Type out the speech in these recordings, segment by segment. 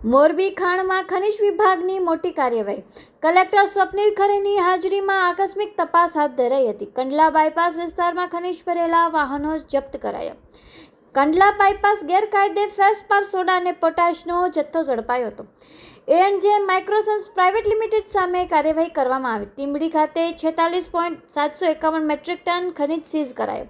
મોરબી ખાણમાં ખનિજ વિભાગની મોટી કાર્યવાહી. કલેક્ટર સ્વપ્નિલ ખરેની હાજરીમાં આકસ્મિક તપાસ હાથ ધરાઈ હતી. કંડલા બાયપાસ વિસ્તારમાં ખનિજ ભરેલા વાહનો જપ્ત કરાયા. કંડલા બાયપાસ ગેરકાયદે ફેસપાર સોડા અને પોટાશનો જથ્થો ઝડપાયો હતો. એનજે માઇક્રોસન્સ પ્રાઇવેટ લિમિટેડ સામે કાર્યવાહી કરવામાં આવી. તીંબડી ખાતે 46.751 મેટ્રિક ટન ખનિજ સીઝ કરાયો.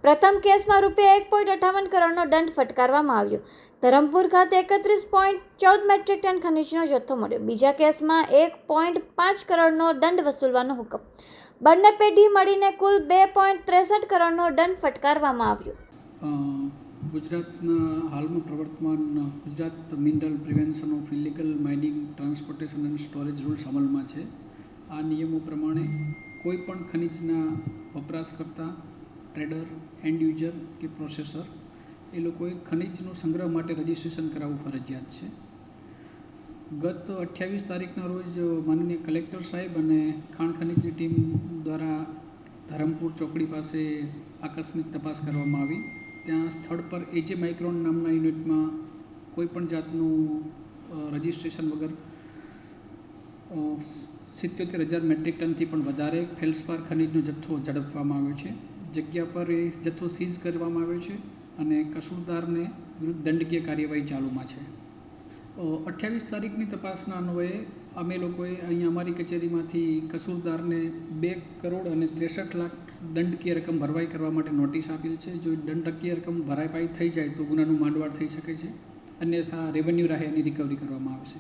પ્રથમ કેસમાં ₹1.58 કરોડનો દંડ ફટકારવામાં આવ્યો. ધરમપુર ખાતે 31.14 મેટ્રિક ટન ખનિજનો જથ્થો મળ્યો. બીજા કેસમાં 1.5 કરોડનો દંડ વસૂલવાનો હુકમ. બંને પેઢી મળીને કુલ 2.63 કરોડનો દંડ ફટકારવામાં આવ્યો. ગુજરાતના હાલમાં પ્રવર્તમાન Gujarat mineral prevention of illegal mining transportation and storage rules અમલમાં છે. આ નિયમો પ્રમાણે કોઈપણ ખનિજના વપરાશકર્તા, ટ્રેડર, એન્ડ યુઝર કે પ્રોસેસર એ લોકોએ ખનિજનો સંગ્રહ માટે રજિસ્ટ્રેશન કરાવવું ફરજિયાત છે. ગત 28 તારીખના રોજ માનનીય કલેક્ટર સાહેબ અને ખાણ ખનિજની ટીમ દ્વારા ધરમપુર ચોકડી પાસે આકસ્મિક તપાસ કરવામાં આવી. ત્યાં સ્થળ પર એજે માઇક્રોન નામના યુનિટમાં કોઈપણ જાતનું રજિસ્ટ્રેશન વગર 77,000 મેટ્રિક ટનથી પણ વધારે ફેલ્સપાર ખનિજનો જથ્થો ઝડપવામાં આવ્યો છે. જગ્યા પર એ જથ્થો સીઝ કરવામાં આવ્યો છે અને કસૂરદારને વિરુદ્ધ દંડકીય કાર્યવાહી ચાલુમાં છે. 28 તારીખની તપાસના અન્વયે અમે લોકોએ અહીંયા અમારી કચેરીમાંથી કસૂરદારને 2 કરોડ અને 63 લાખ દંડકીય રકમ ભરપાઈ કરવા માટે નોટિસ આપેલ છે. જો દંડકીય રકમ ભરપાઈ થઈ જાય તો ગુનાનું માંડવાળ થઈ શકે છે, અન્યથા રેવન્યુ રાહે એની રિકવરી કરવામાં આવશે.